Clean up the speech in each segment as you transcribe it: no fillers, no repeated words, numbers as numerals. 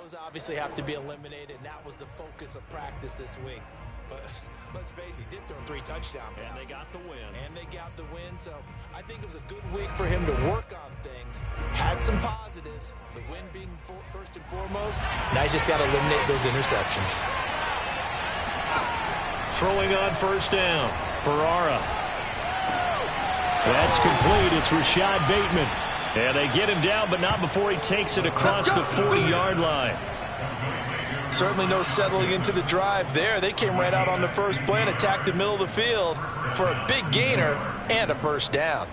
Those obviously have to be eliminated, and that was the focus of practice this week. But let's face it, he did throw 3 touchdown passes. And they got the win. So I think it was a good week for him to work on things. Had some positives, the win being first and foremost. Now he's just got to eliminate those interceptions. Throwing on first down, Ferrara. That's complete. It's Rashad Bateman. And they get him down, but not before he takes it across the 40-yard line. Certainly no settling into the drive there. They came right out on the first play and attacked the middle of the field for a big gainer and a first down.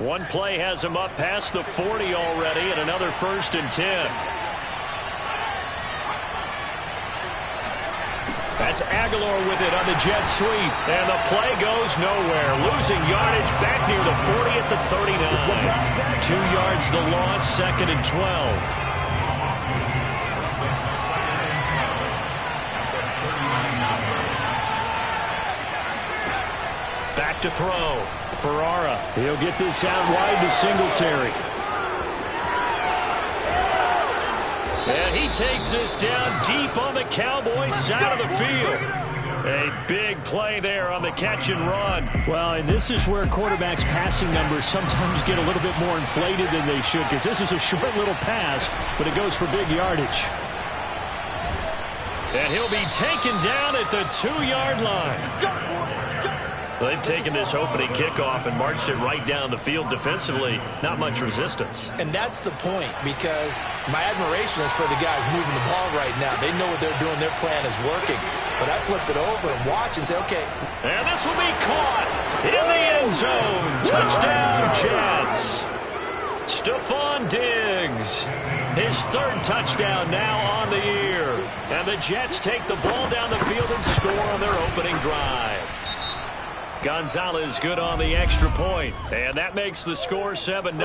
One play has him up past the 40 already, and another 1st and 10. That's Aguilar with it on the jet sweep. And the play goes nowhere. Losing yardage back near the 40 at the 39. 2 yards the loss, 2nd and 12. Back to throw. Ferrara. He'll get this out wide to Singletary. And he takes this down deep on the Cowboys side of the field. A big play there on the catch and run. Well, and this is where quarterbacks' passing numbers sometimes get a little bit more inflated than they should, because this is a short little pass, but it goes for big yardage. And he'll be taken down at the 2-yard line. Let's go. They've taken this opening kickoff and marched it right down the field defensively. Not much resistance. And that's the point, because my admiration is for the guys moving the ball right now. They know what they're doing. Their plan is working. But I flip it over and watch and say, okay. And this will be caught in the end zone. Touchdown, Jets. Stephon Diggs. His 3rd touchdown now on the year. And the Jets take the ball down the field and score on their opening drive. Gonzalez good on the extra point, and that makes the score 7-0.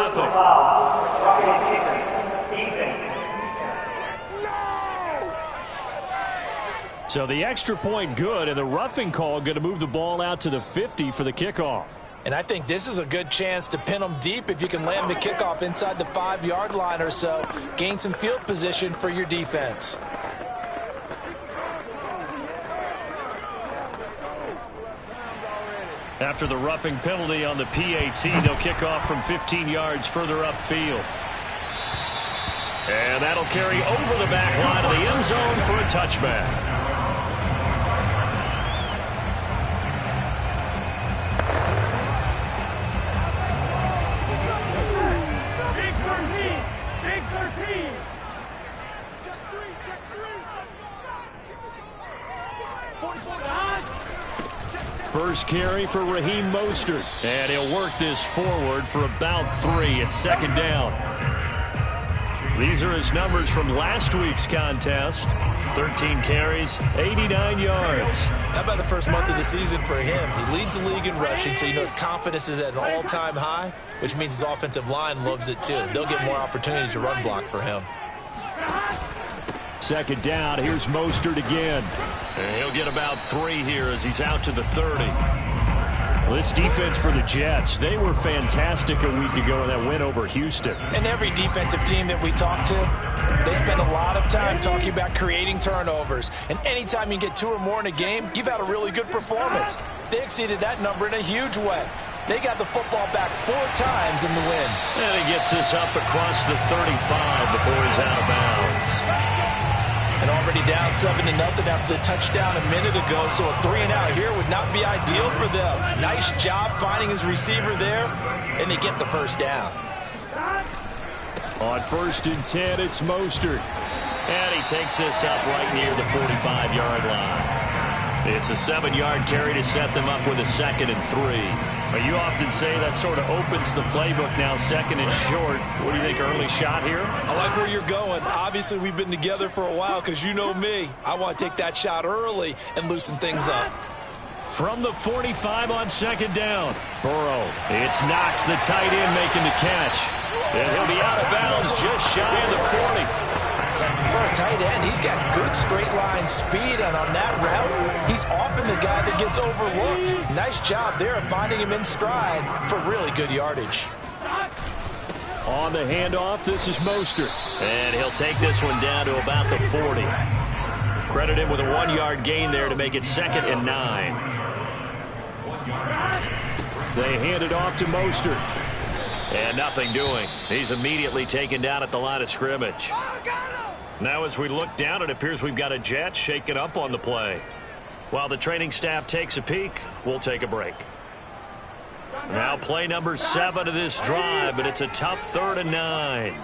So the extra point good, and the roughing call going to move the ball out to the 50 for the kickoff. And I think this is a good chance to pin them deep if you can land the kickoff inside the 5-yard line or so. Gain some field position for your defense. After the roughing penalty on the PAT, they'll kick off from 15 yards further upfield. And that'll carry over the back line of the end zone for a touchback. First carry for Raheem Mostert. And he'll work this forward for about 3 at 2nd down. These are his numbers from last week's contest. 13 carries, 89 yards. How about the first month of the season for him? He leads the league in rushing, so you know his confidence is at an all-time high, which means his offensive line loves it too. They'll get more opportunities to run block for him. 2nd down, here's Mostert again. And he'll get about 3 here as he's out to the 30. Well, this defense for the Jets, they were fantastic a week ago in that win over Houston. And every defensive team that we talk to, they spend a lot of time talking about creating turnovers. And anytime you get 2 or more in a game, you've had a really good performance. They exceeded that number in a huge way. They got the football back 4 times in the win. And he gets this up across the 35 before he's out of bounds. And already down 7-0 after the touchdown a minute ago, so a 3-and-out here would not be ideal for them. Nice job finding his receiver there, and they get the first down. On 1st and 10, it's Mostert. And he takes this up right near the 45-yard line. It's a 7-yard carry to set them up with a 2nd and 3. But you often say that sort of opens the playbook now, 2nd and short. What do you think, early shot here? I like where you're going. Obviously, we've been together for a while because you know me. I want to take that shot early and loosen things up. From the 45 on 2nd down. Burrow. It's Knox, the tight end, making the catch. And he'll be out of bounds just shy of the 40. For a tight end, he's got good straight line speed, and on that route, he's often the guy that gets overlooked. Nice job there of finding him in stride for really good yardage. On the handoff, this is Mostert. And he'll take this one down to about the 40. Credit him with a 1-yard gain there to make it 2nd and 9. They hand it off to Mostert. And nothing doing. He's immediately taken down at the line of scrimmage. Now as we look down, it appears we've got a Jet shaken up on the play. While the training staff takes a peek, we'll take a break. Now play number 7 of this drive, but it's a tough 3rd and 9.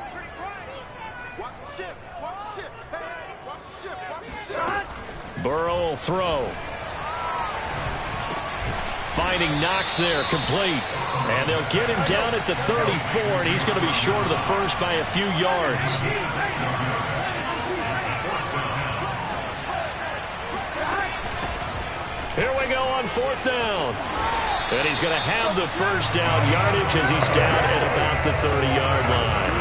Burrow will throw. Finding Knox there, complete. And they'll get him down at the 34, and he's going to be short of the first by a few yards. Here we go on 4th down. And he's going to have the first down yardage as he's down at about the 30-yard line.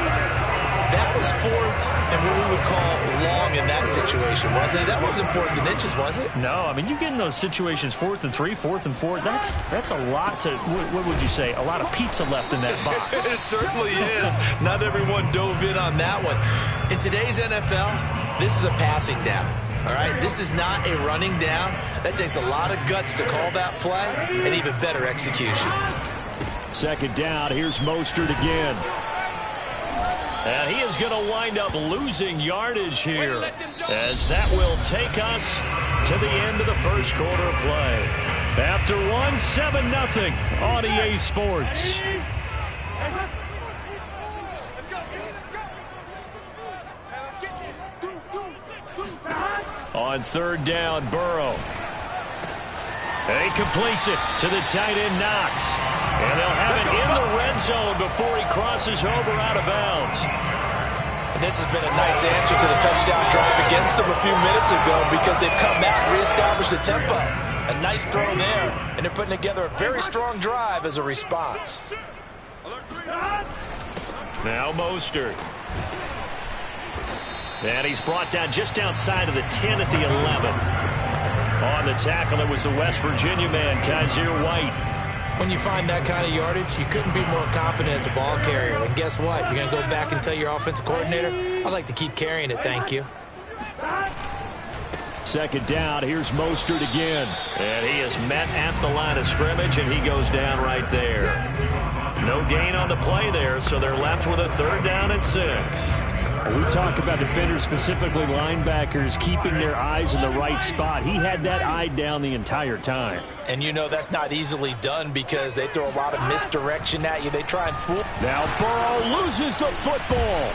That was 4th and what we would call long in that situation, wasn't it? That wasn't 4th and inches, was it? No, I mean, you get in those situations, 4th and 3, 4th and 4. That's a lot to, what would you say, a lot of pizza left in that box. It certainly is. Not everyone dove in on that one. In today's NFL, this is a passing down. All right, this is not a running down. That takes a lot of guts to call that play and even better execution. 2nd down, here's Mostert again. And he is going to wind up losing yardage here as that will take us to the end of the first quarter play. After 7-0 on EA Sports. On 3rd down, Burrow. And he completes it to the tight end, Knox. And they'll have it in the red zone before he crosses over out of bounds. And this has been a nice answer to the touchdown drive against them a few minutes ago because they've come back and reestablished the tempo. A nice throw there, and they're putting together a very strong drive as a response. Now Mostert. And he's brought down just outside of the 10 at the 11. On the tackle, it was the West Virginia man, Kaiser White. When you find that kind of yardage, you couldn't be more confident as a ball carrier. And guess what? You're going to go back and tell your offensive coordinator, I'd like to keep carrying it, thank you. 2nd down, here's Mostert again. And he is met at the line of scrimmage, and he goes down right there. No gain on the play there, so they're left with a 3rd down and 6. We talk about defenders, specifically linebackers, keeping their eyes in the right spot. He had that eye down the entire time. And you know that's not easily done because they throw a lot of misdirection at you. They try and fool. Now Burrow loses the football.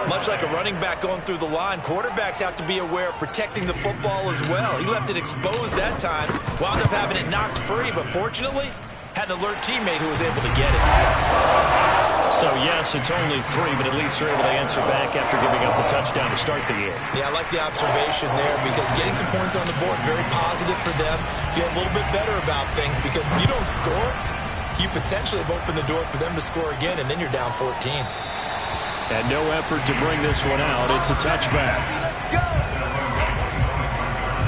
Much like a running back going through the line, quarterbacks have to be aware of protecting the football as well. He left it exposed that time, wound up having it knocked free, but fortunately, had an alert teammate who was able to get it. So, yes, it's only 3, but at least they're able to answer back after giving up the touchdown to start the year. Yeah, I like the observation there because getting some points on the board, very positive for them. Feel a little bit better about things because if you don't score, you potentially have opened the door for them to score again, and then you're down 14. And no effort to bring this one out. It's a touchback.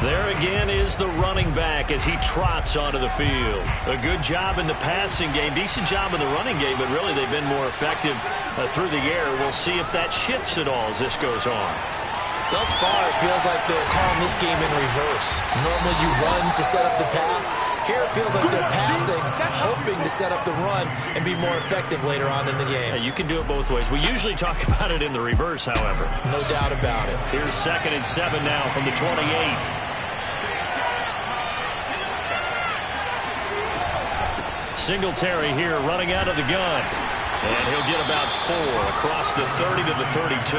There again is the running back as he trots onto the field. A good job in the passing game, decent job in the running game, but really they've been more effective through the air. We'll see if that shifts at all as this goes on. Thus far, it feels like they're calling this game in reverse. Normally you run to set up the pass. Here it feels like they're passing, hoping to set up the run and be more effective later on in the game. Yeah, you can do it both ways. We usually talk about it in the reverse, however. No doubt about it. Here's 2nd and 7 now from the 28. Singletary here running out of the gun. And he'll get about 4 across the 30 to the 32.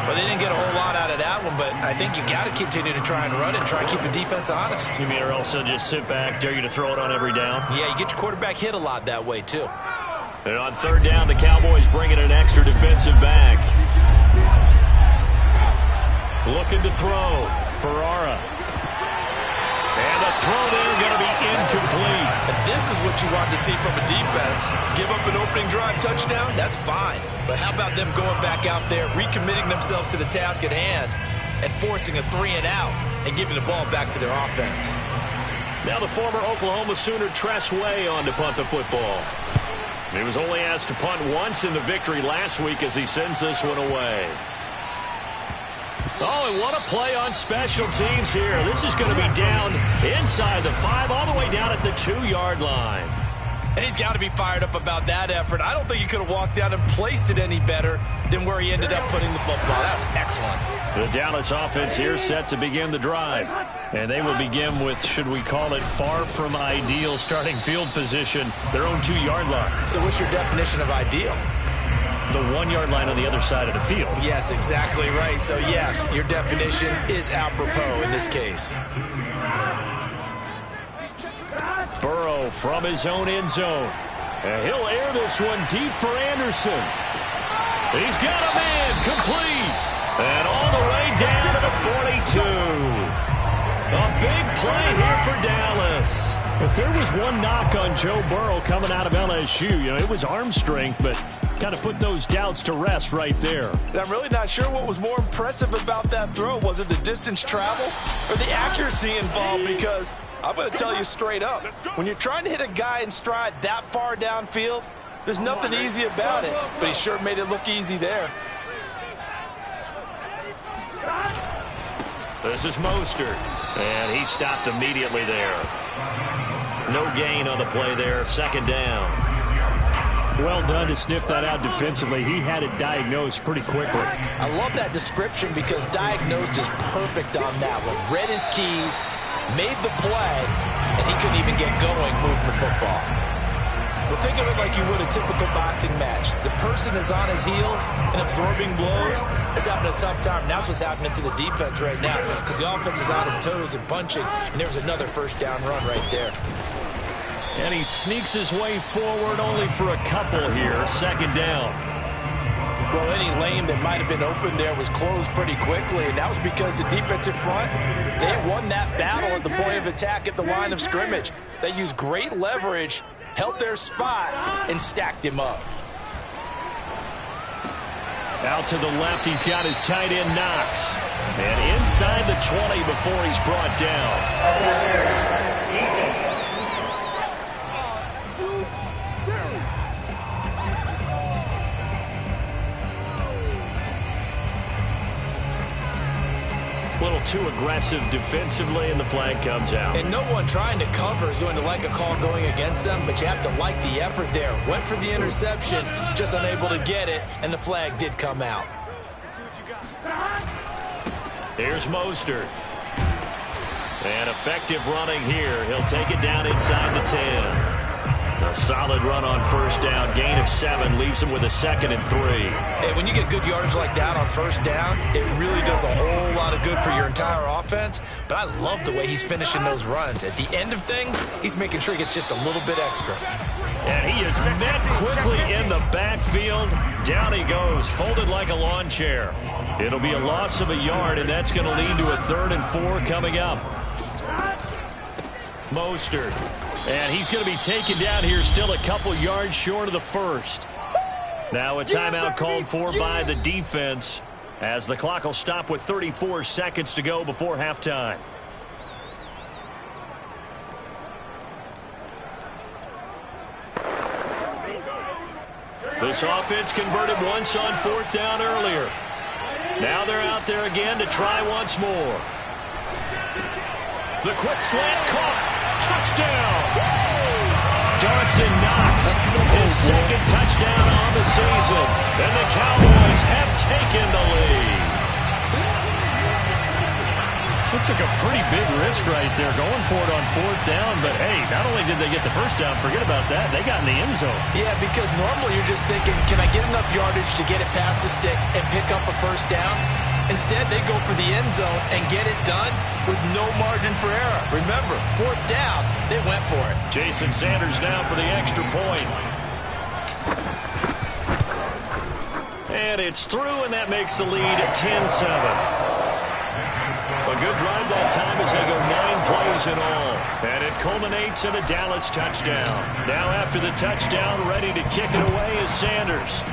Well, they didn't get a whole lot out of that one, but I think you got to continue to try and run it and try and keep the defense honest. You mean or also just sit back, dare you to throw it on every down? Yeah, you get your quarterback hit a lot that way, too. And on 3rd down, the Cowboys bring in an extra defensive back. Looking to throw. Ferrara. And the throw there going to be incomplete. And this is what you want to see from a defense. Give up an opening drive touchdown, that's fine. But how about them going back out there, recommitting themselves to the task at hand, and forcing a 3-and-out and giving the ball back to their offense? Now the former Oklahoma Sooner Tress Way on to punt the football. He was only asked to punt once in the victory last week as he sends this one away. Oh, and what a play on special teams here. This is going to be down inside the 5, all the way down at the 2-yard line. And he's got to be fired up about that effort. I don't think he could have walked down and placed it any better than where he ended up putting the football. That was excellent. The Dallas offense here set to begin the drive. And they will begin with, should we call it, far from ideal starting field position, their own 2-yard line. So what's your definition of ideal? The 1-yard line on the other side of the field. Yes, exactly right. So, yes, your definition is apropos in this case. Burrow from his own end zone. And he'll air this one deep for Anderson. He's got a man complete. And all the way down to the 42. A big play here for Dallas. If there was one knock on Joe Burrow coming out of LSU, it was arm strength, but kind of put those doubts to rest right there. And I'm really not sure what was more impressive about that throw. Was it the distance travel or the accuracy involved? Because I'm going to tell you straight up, when you're trying to hit a guy in stride that far downfield, there's nothing easy about it. But he sure made it look easy there. This is Mostert, and he stopped immediately there. No gain on the play there, second down. Well done to sniff that out defensively. He had it diagnosed pretty quickly. I love that description because diagnosed is perfect on that one. Read his keys, made the play, and he couldn't even get going moving the football. Well, think of it like you would a typical boxing match. The person is on his heels and absorbing blows is having a tough time. And that's what's happening to the defense right now because the offense is on his toes and punching, and there was another first down run right there. And he sneaks his way forward only for a couple here, second down. Well, any lane that might have been open there was closed pretty quickly, and that was because the defensive front, they won that battle at the point of attack at the line of scrimmage. They used great leverage, held their spot, and stacked him up. Out to the left, he's got his tight end Knox. And inside the 20 before he's brought down. A little too aggressive defensively, and the flag comes out. And no one trying to cover is going to like a call going against them, but you have to like the effort there. Went for the interception, just unable to get it, and the flag did come out. Here's Mostert. And effective running here. He'll take it down inside the 10. A solid run on first down. Gain of 7 leaves him with a 2nd and 3. Hey, when you get good yardage like that on first down, it really does a whole lot of good for your entire offense. But I love the way he's finishing those runs. At the end of things, he's making sure he gets just a little bit extra. And he is met quickly in the backfield. Down he goes, folded like a lawn chair. It'll be a loss of a yard, and that's going to lead to a 3rd and 4 coming up. Mostert. And he's going to be taken down here, still a couple yards short of the first. Now a timeout called for by the defense as the clock will stop with 34 seconds to go before halftime. This offense converted once on 4th down earlier. Now they're out there again to try once more. The quick slant caught. Touchdown! Dawson Knox, his 2nd touchdown on the season. And the Cowboys have taken the lead. It took a pretty big risk right there going for it on 4th down. But, hey, not only did they get the first down, forget about that, they got in the end zone. Yeah, because normally you're just thinking, can I get enough yardage to get it past the sticks and pick up a first down? Instead, they go for the end zone and get it done with no margin for error. Remember, 4th down, they went for it. Jason Sanders now for the extra point. And it's through, and that makes the lead 10-7. A good drive that time as they go 9 plays in all. And it culminates in a Dallas touchdown. Now after the touchdown, ready to kick it away is Sanders.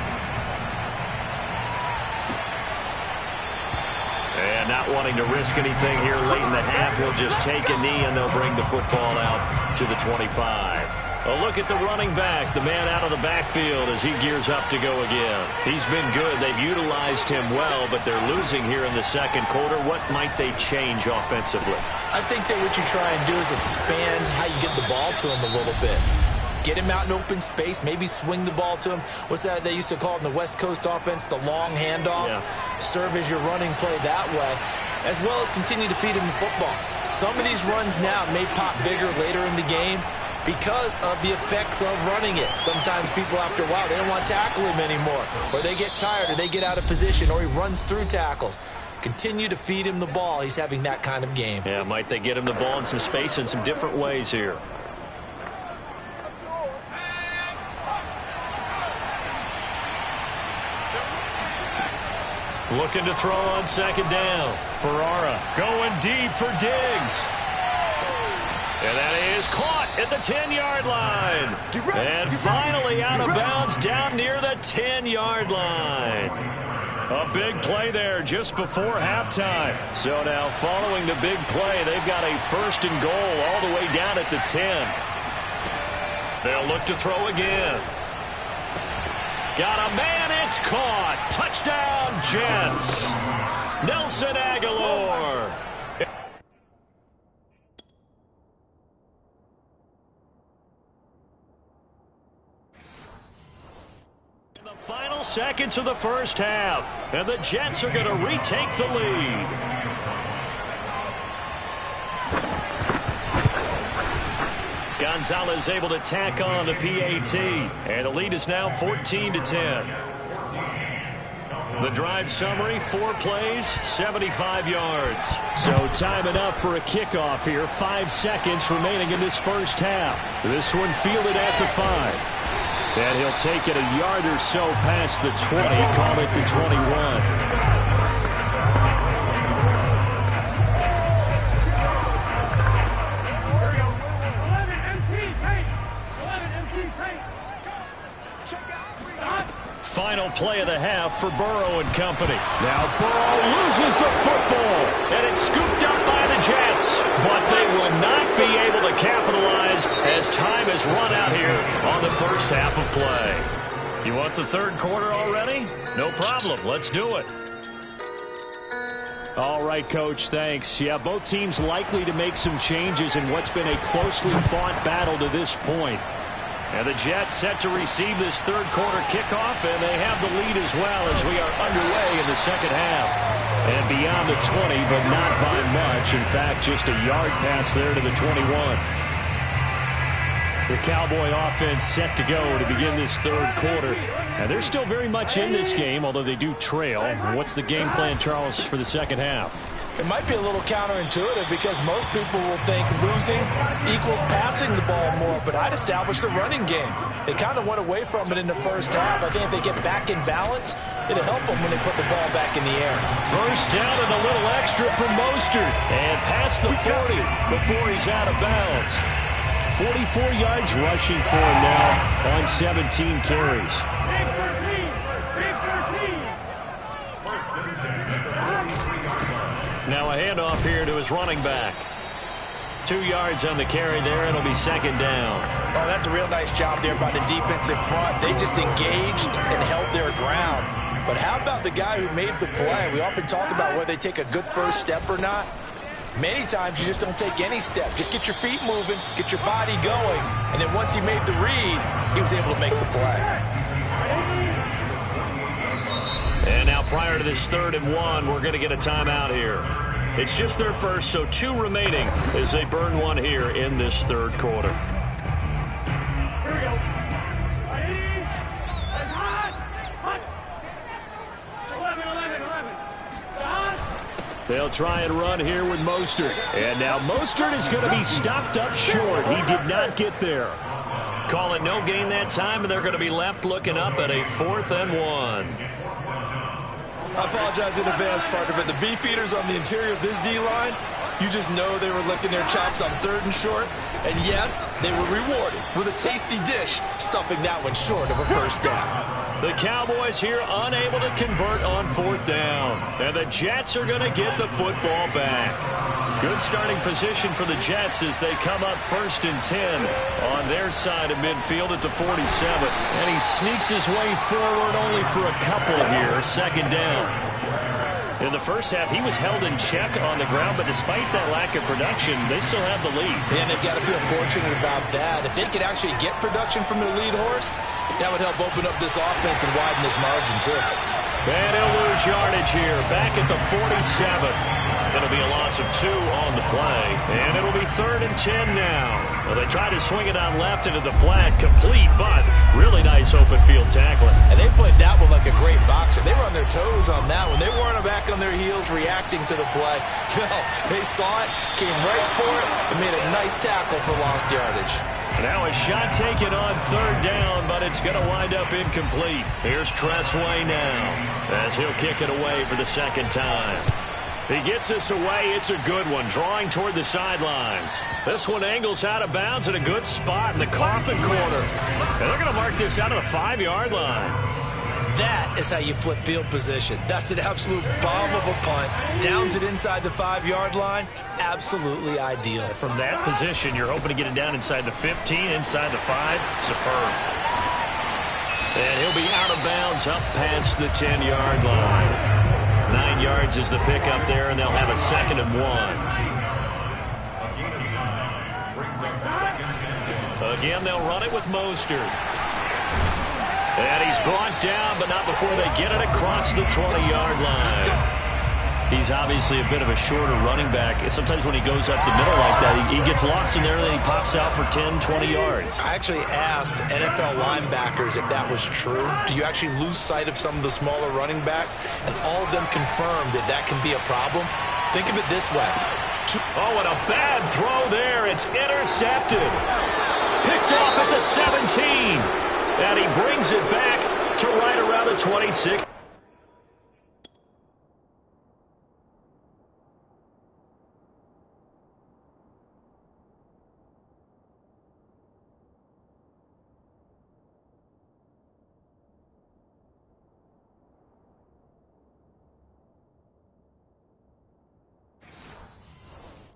And Yeah, not wanting to risk anything here late in the half. He'll just take a knee, and they'll bring the football out to the 25. A look at the running back, the man out of the backfield as he gears up to go again. He's been good. They've utilized him well, but they're losing here in the second quarter. What might they change offensively? I think that what you try and do is expand how you get the ball to him a little bit. Get him out in open space, maybe swing the ball to him. What's that they used to call it in the West Coast offense, the long handoff? Yeah. Serve as your running play that way, as well as continue to feed him the football. Some of these runs now may pop bigger later in the game because of the effects of running it. Sometimes people, after a while, they don't want to tackle him anymore, or they get tired, or they get out of position, or he runs through tackles. Continue to feed him the ball. He's having that kind of game. Yeah, might they get him the ball in some space in some different ways here. Looking to throw on second down. Ferrara going deep for Diggs. And that is caught at the 10-yard line. And finally out of bounds down near the 10-yard line. A big play there just before halftime. So now following the big play, they've got a first and goal all the way down at the 10. They'll look to throw again. Got a man, it's caught. Touchdown, Jets. Nelson Aguilar. In the final seconds of the first half, and the Jets are going to retake the lead. Gonzalez able to tack on the PAT, and the lead is now 14-10. The drive summary, 4 plays, 75 yards. So time enough for a kickoff here. 5 seconds remaining in this first half. This one fielded at the 5. And he'll take it a yard or so past the 20, call it the 21. Final play of the half for Burrow and company. Now Burrow loses the football, and it's scooped up by the Jets. But they will not be able to capitalize as time has run out here on the first half of play. You want the third quarter already? No problem. Let's do it. All right, Coach, thanks. Yeah, both teams likely to make some changes in what's been a closely fought battle to this point. And the Jets set to receive this third quarter kickoff, and they have the lead as well as we are underway in the second half. And beyond the 20, but not by much. In fact, just a yard pass there to the 21. The Cowboy offense set to go to begin this third quarter. And they're still very much in this game, although they do trail. What's the game plan, Charles, for the second half? It might be a little counterintuitive because most people will think losing equals passing the ball more, but I'd establish the running game. They kind of went away from it in the first half. I think if they get back in balance, it'll help them when they put the ball back in the air. First down and a little extra for Mostert. And past the 40 before he's out of bounds. 44 yards rushing for him now on 17 carries. Now a handoff here to his running back. 2 yards on the carry there. It'll be second down. Oh, that's a real nice job there by the defensive front. They just engaged and held their ground. But how about the guy who made the play? We often talk about whether they take a good first step or not. Many times you just don't take any step. Just get your feet moving, get your body going, and then once he made the read, he was able to make the play. And now prior to this 3rd and 1, we're going to get a timeout here. It's just their first, so 2 remaining as they burn one here in this third quarter. Here we go. They'll try and run here with Mostert. And now Mostert is going to be stopped up short. He did not get there. Call it no gain that time, and they're going to be left looking up at a 4th and 1. I apologize in advance, partner, but the beef eaters on the interior of this D-line, You just know they were licking their chops on 3rd and short. And yes, they were rewarded with a tasty dish, stuffing that one short of a first down. The Cowboys here unable to convert on 4th down. And the Jets are going to get the football back. Good starting position for the Jets as they come up 1st and 10 on their side of midfield at the 47. And he sneaks his way forward only for a couple here. 2nd down. In the first half, he was held in check on the ground, but despite that lack of production, they still have the lead. And they've got to feel fortunate about that. If they could actually get production from their lead horse, that would help open up this offense and widen this margin, too. And he'll lose yardage here, back at the 47. It'll be a loss of 2 on the play, and it'll be 3rd and 10 now. Well, they try to swing it out left into the flat, complete, but really nice open field tackling. And they played that one like a great boxer. They were on their toes on that one. They weren't back on their heels reacting to the play. No, they saw it, came right for it, and made a nice tackle for lost yardage. Now a shot taken on 3rd down, but it's going to wind up incomplete. Here's Tressway now as he'll kick it away for the 2nd time. He gets this away. It's a good one, drawing toward the sidelines. This one angles out of bounds at a good spot in the coffin corner. And they're going to mark this out of the 5-yard line. That is how you flip field position. That's an absolute bomb of a punt. Downs it inside the 5-yard line. Absolutely ideal. From that position, you're hoping to get it down inside the 15, inside the 5. Superb. And he'll be out of bounds up past the 10-yard line. 9 yards is the pickup there, and they'll have a 2nd and 1. Again, they'll run it with Mostert. And he's brought down, but not before they get it across the 20-yard line. He's obviously a bit of a shorter running back. Sometimes when he goes up the middle like that, he gets lost in there, and then he pops out for 10, 20 yards. I actually asked NFL linebackers if that was true. Do you actually lose sight of some of the smaller running backs? And all of them confirmed that that can be a problem. Think of it this way. Oh, and a bad throw there. It's intercepted. Picked off at the 17. And he brings it back to right around the 26.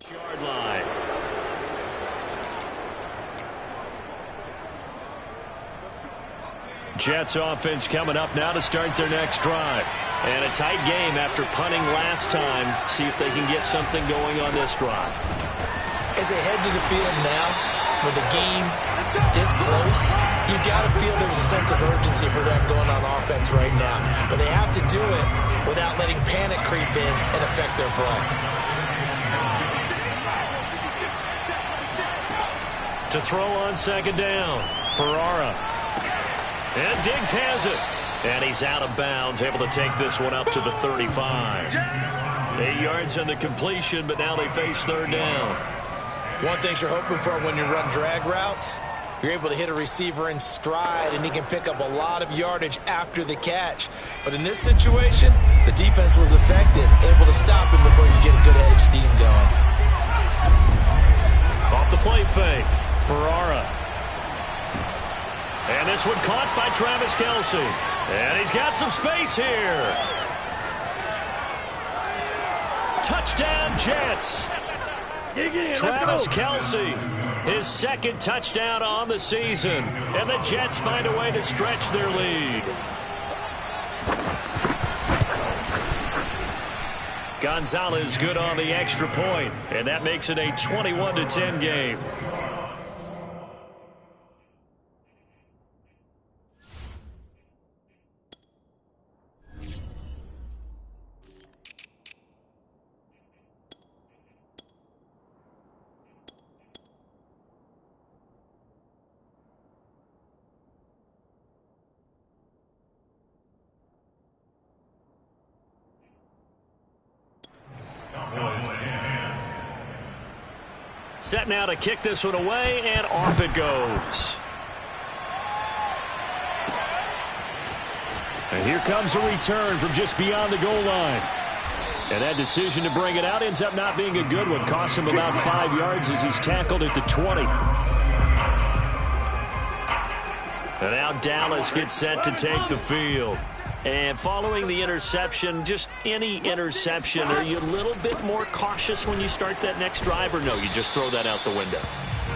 Yard line. Jets offense coming up now to start their next drive. And a tight game after punting last time. See if they can get something going on this drive. As they head to the field now, with the game this close, you've got to feel there's a sense of urgency for them going on offense right now. But they have to do it without letting panic creep in and affect their play. To throw on 2nd down, Ferrara. And Diggs has it. And he's out of bounds, able to take this one up to the 35. 8 yards on the completion, but now they face 3rd down. One thing you're hoping for when you run drag routes, you're able to hit a receiver in stride, and he can pick up a lot of yardage after the catch. But in this situation, the defense was effective, able to stop him before you get a good head of steam going. Off the play fake. Ferrara. And this one caught by Travis Kelce. And he's got some space here. Touchdown, Jets. Travis Kelce, his 2nd touchdown on the season. And the Jets find a way to stretch their lead. Gonzalez good on the extra point. And that makes it a 21-10 game. Set now to kick this one away, and off it goes. And here comes a return from just beyond the goal line. And that decision to bring it out ends up not being a good one. Costs him about 5 yards as he's tackled at the 20. And now Dallas gets set to take the field. And following the interception, just any interception, are you a little bit more cautious when you start that next drive, or no, you just throw that out the window?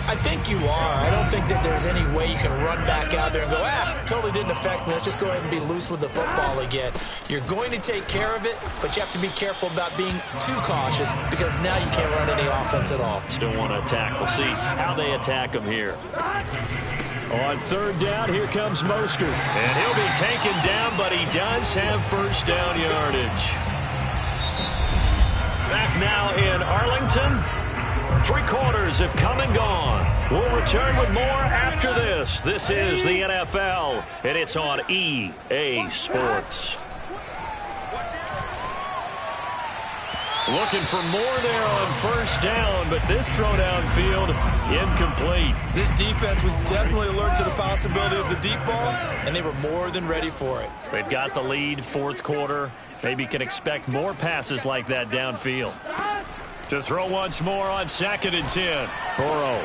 I think you are. I don't think that there's any way you can run back out there and go, totally didn't affect me. Let's just go ahead and be loose with the football again. You're going to take care of it, but you have to be careful about being too cautious because now you can't run any offense at all. Still want to attack. We'll see how they attack him here. On third down, here comes Mostert. And he'll be taken down, but he does have first down yardage. Back now in Arlington. 3 quarters have come and gone. We'll return with more after this. This is the NFL, and it's on EA Sports. Looking for more there on first down, but this throw downfield incomplete. This defense was definitely alert to the possibility of the deep ball, and they were more than ready for it. They've got the lead, fourth quarter. Maybe can expect more passes like that downfield. To throw once more on 2nd and 10. Burrow.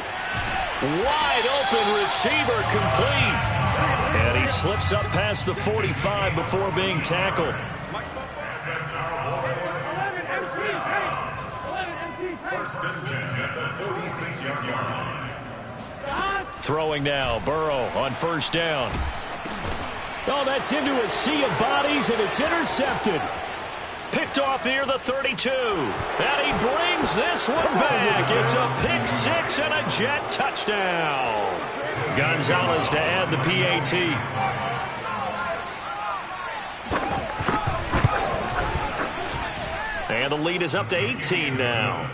Wide open receiver complete. And he slips up past the 45 before being tackled. Throwing now. Burrow on first down. Oh, that's into a sea of bodies, and it's intercepted. Picked off near the 32. And he brings this one back. It's a pick 6 and a Jet touchdown. Gonzalez to add the PAT. And the lead is up to 18 now.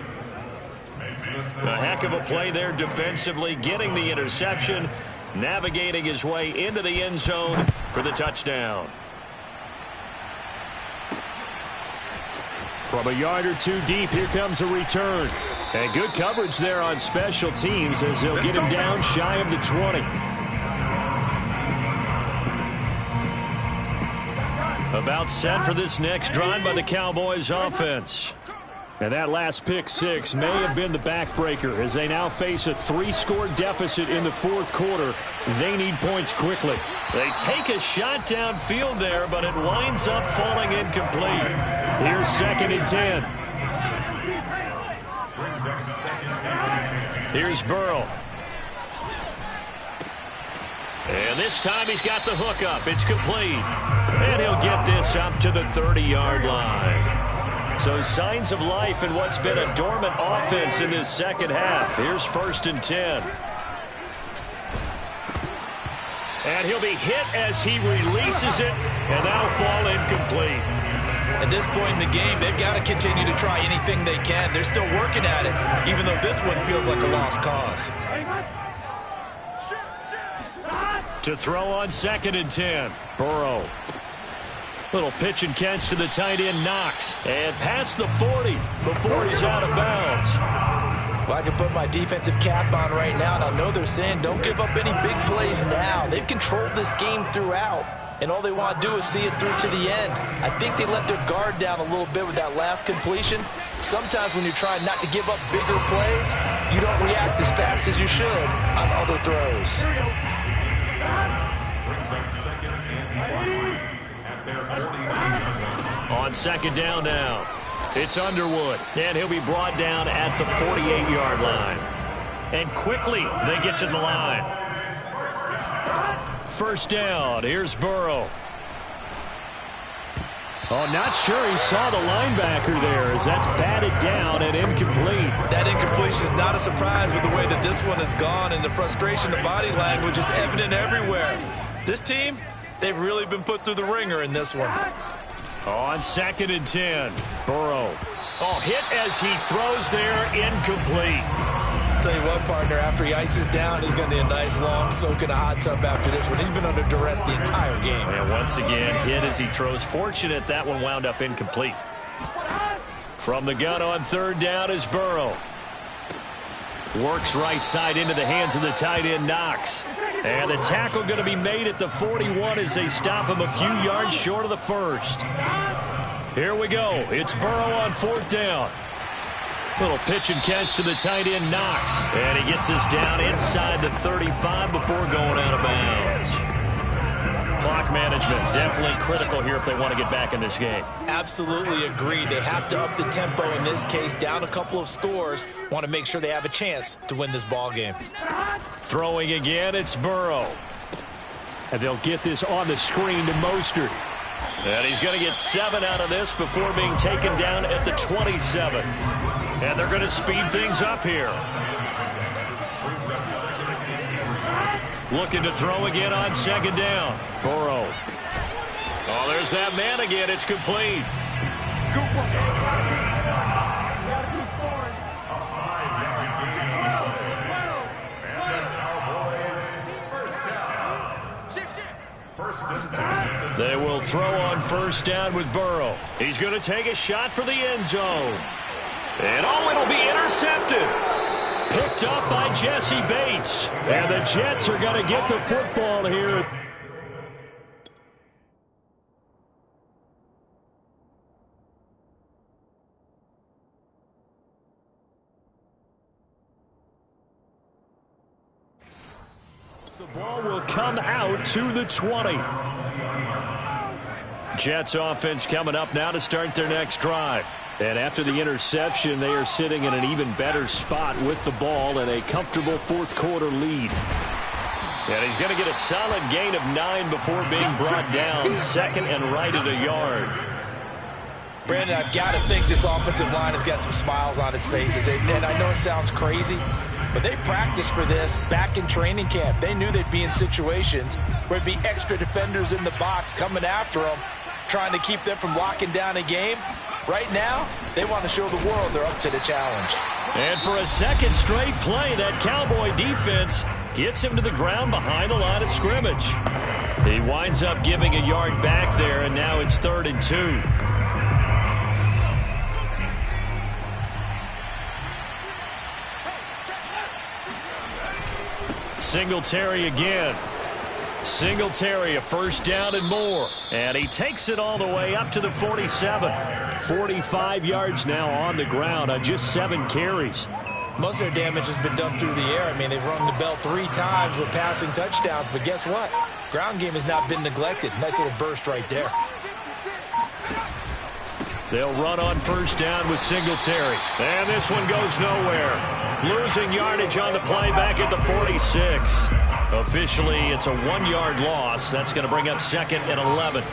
A heck of a play there defensively, getting the interception, navigating his way into the end zone for the touchdown. From a yard or two deep, here comes a return. And good coverage there on special teams as they'll get him down shy of the 20. About set for this next drive by the Cowboys offense. And that last pick 6 may have been the backbreaker as they now face a 3-score deficit in the fourth quarter. They need points quickly. They take a shot downfield there, but it winds up falling incomplete. Here's 2nd and 10. Here's Burrow. And this time he's got the hook up. It's complete. And he'll get this up to the 30-yard line. So signs of life in what's been a dormant offense in this second half. Here's 1st and 10. And he'll be hit as he releases it, and that'll fall incomplete. At this point in the game, they've got to continue to try anything they can. They're still working at it, even though this one feels like a lost cause. To throw on 2nd and 10. Burrow. Little pitch and catch to the tight end, Knox. And past the 40 before he's out of bounds. Well, I can put my defensive cap on right now, and I know they're saying don't give up any big plays now. They've controlled this game throughout, and all they want to do is see it through to the end. I think they let their guard down a little bit with that last completion. Sometimes when you're trying not to give up bigger plays, you don't react as fast as you should on other throws. On 2nd down now, it's Underwood, and he'll be brought down at the 48-yard line. And quickly they get to the line. 1st down, here's Burrow. Oh, not sure he saw the linebacker there as that's batted down and incomplete. That incompletion is not a surprise with the way that this one has gone, and the frustration, the body language is evident everywhere. This team, they've really been put through the ringer in this one. On 2nd and 10, Burrow. Oh, hit as he throws there, incomplete. Tell you what, partner, after he ices down, he's going to need a nice long soak in a hot tub after this one. He's been under duress the entire game. And once again, hit as he throws. Fortunate that one wound up incomplete. From the gun on 3rd down is Burrow. Works right side into the hands of the tight end, Knox. And the tackle going to be made at the 41 as they stop him a few yards short of the 1st. Here we go. It's Burrow on 4th down. Little pitch and catch to the tight end, Knox. And he gets us down inside the 35 before going out of bounds. Clock management definitely critical here if they want to get back in this game. Absolutely agreed. They have to up the tempo in this case, down a couple of scores. Want to make sure they have a chance to win this ball game. Throwing again, it's Burrow. And they'll get this on the screen to Mostert. And he's going to get 7 out of this before being taken down at the 27. And they're going to speed things up here. Looking to throw again on 2nd down. Burrow. Oh, there's that man again. It's complete. They will throw on 1st down with Burrow. He's going to take a shot for the end zone. And oh, it'll be intercepted. Picked up by Jesse Bates. And the Jets are going to get the football here. The ball will come out to the 20. Jets offense coming up now to start their next drive. And after the interception, they are sitting in an even better spot with the ball and a comfortable 4th quarter lead. And he's going to get a solid gain of 9 before being brought down. 2nd and right at a yard. Brandon, I've got to think this offensive line has got some smiles on its faces. And I know it sounds crazy, but they practiced for this back in training camp. They knew they'd be in situations where it'd be extra defenders in the box coming after them, trying to keep them from locking down a game. Right now, they want to show the world they're up to the challenge. And for a 2nd straight play, that Cowboy defense gets him to the ground behind the line of scrimmage. He winds up giving a yard back there, and now it's 3rd and 2. Singletary again. Singletary, a 1st down and more. And he takes it all the way up to the 47. 45 yards now on the ground on just 7 carries. Most of their damage has been done through the air. I mean, they've rung the bell 3 times with passing touchdowns. But guess what? Ground game has not been neglected. Nice little burst right there. They'll run on 1st down with Singletary. And this one goes nowhere. Losing yardage on the play back at the 46. Officially, it's a 1-yard loss. That's going to bring up 2nd and 11.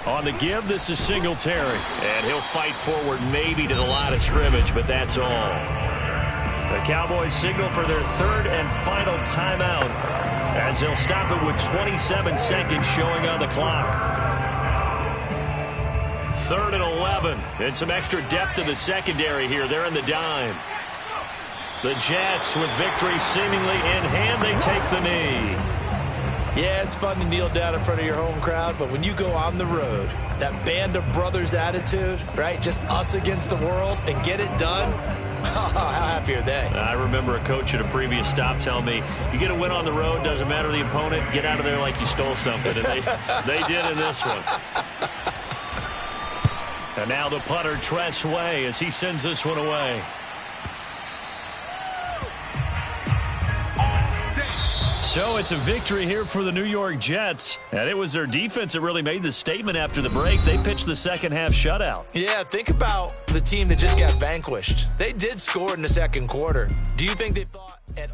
On the give, this is Singletary. And he'll fight forward maybe to the line of scrimmage, but that's all. The Cowboys signal for their 3rd and final timeout as they'll stop it with 27 seconds showing on the clock. 3rd and 11. And some extra depth to the secondary here. They're in the dime. The Jets with victory seemingly in hand. They take the knee. Yeah, it's fun to kneel down in front of your home crowd, but when you go on the road, that band of brothers attitude, right? Just us against the world and get it done. How happy are they? I remember a coach at a previous stop telling me, you get a win on the road, doesn't matter the opponent, get out of there like you stole something. And they did in this one. And now the punter, Tress Way, as he sends this one away. So it's a victory here for the New York Jets. And it was their defense that really made the statement after the break. They pitched the 2nd half shutout. Yeah, think about the team that just got vanquished. They did score in the 2nd quarter. Do you think they thought at